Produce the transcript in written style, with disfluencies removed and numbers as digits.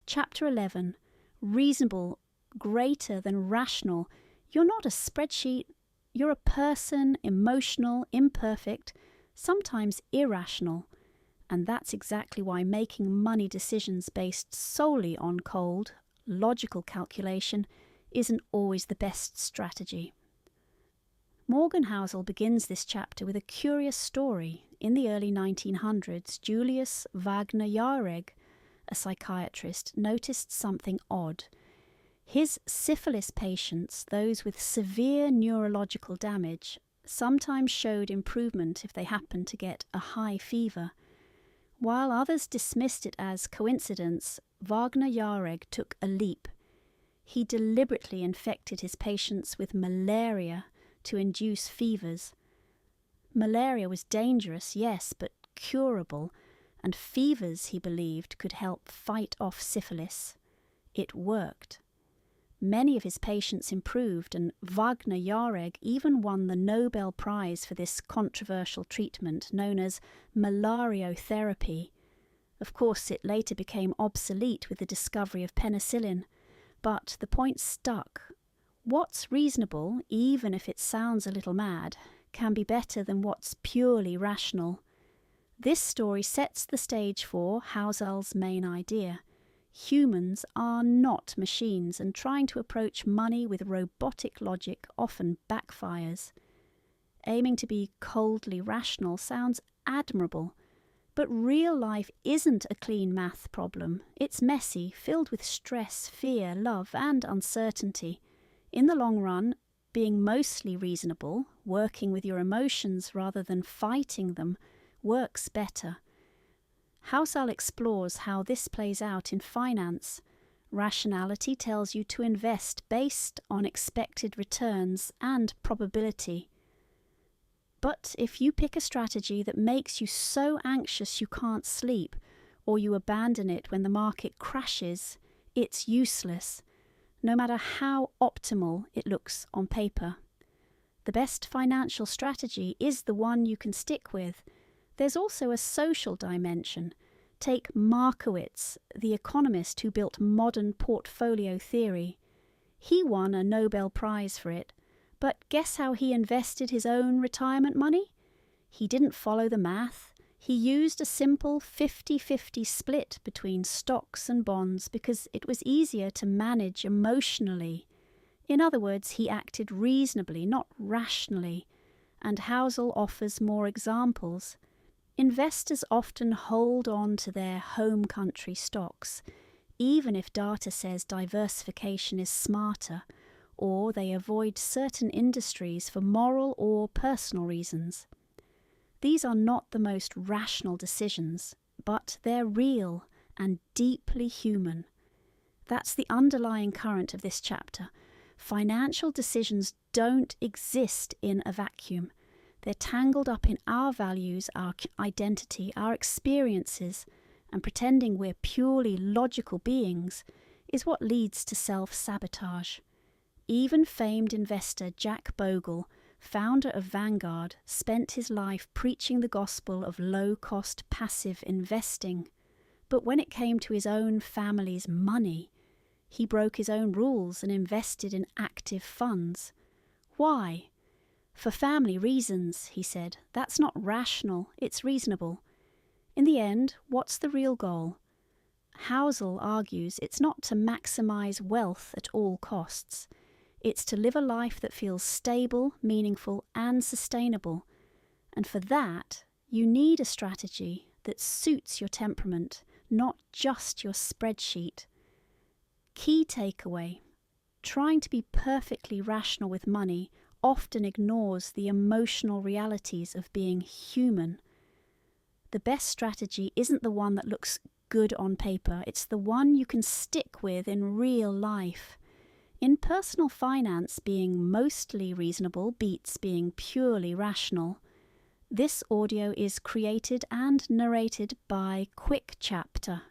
Chapter 11, reasonable, greater than rational. You're not a spreadsheet. You're a person, emotional, imperfect, sometimes irrational. And that's exactly why making money decisions based solely on cold, logical calculation isn't always the best strategy. Morgan Housel begins this chapter with a curious story. In the early 1900s, Julius Wagner Jahregg, a psychiatrist, noticed something odd. His syphilis patients, those with severe neurological damage, sometimes showed improvement if they happened to get a high fever. While others dismissed it as coincidence, Wagner Jahregg took a leap. He deliberately infected his patients with malaria to induce fevers. Malaria was dangerous, yes, but curable, and fevers, he believed, could help fight off syphilis. It worked. Many of his patients improved, and Wagner Jahregg even won the Nobel Prize for this controversial treatment known as malariotherapy. Of course, it later became obsolete with the discovery of penicillin, but the point stuck. What's reasonable, even if it sounds a little mad, can be better than what's purely rational. This story sets the stage for Housel's main idea. Humans are not machines, and trying to approach money with robotic logic often backfires. Aiming to be coldly rational sounds admirable, but real life isn't a clean math problem. It's messy, filled with stress, fear, love, and uncertainty. In the long run, being mostly reasonable, working with your emotions rather than fighting them, works better. Housel explores how this plays out in finance. Rationality tells you to invest based on expected returns and probability. But if you pick a strategy that makes you so anxious you can't sleep, or you abandon it when the market crashes, it's useless, no matter how optimal it looks on paper. The best financial strategy is the one you can stick with. There's also a social dimension. Take Markowitz, the economist who built modern portfolio theory. He won a Nobel Prize for it, but guess how he invested his own retirement money? He didn't follow the math. He used a simple 50-50 split between stocks and bonds because it was easier to manage emotionally. In other words, he acted reasonably, not rationally, and Housel offers more examples. Investors often hold on to their home country stocks, even if data says diversification is smarter, or they avoid certain industries for moral or personal reasons. These are not the most rational decisions, but they're real and deeply human. That's the underlying current of this chapter. Financial decisions don't exist in a vacuum. They're tangled up in our values, our identity, our experiences, and pretending we're purely logical beings is what leads to self-sabotage. Even famed investor Jack Bogle, founder of Vanguard, spent his life preaching the gospel of low-cost passive investing. But when it came to his own family's money, he broke his own rules and invested in active funds. Why? For family reasons, he said. That's not rational, it's reasonable. In the end, what's the real goal? Housel argues it's not to maximize wealth at all costs. It's to live a life that feels stable, meaningful, and sustainable. And for that, you need a strategy that suits your temperament, not just your spreadsheet. Key takeaway: trying to be perfectly rational with money often ignores the emotional realities of being human. The best strategy isn't the one that looks good on paper, it's the one you can stick with in real life. In personal finance, being mostly reasonable beats being purely rational. This audio is created and narrated by Quick Chapter.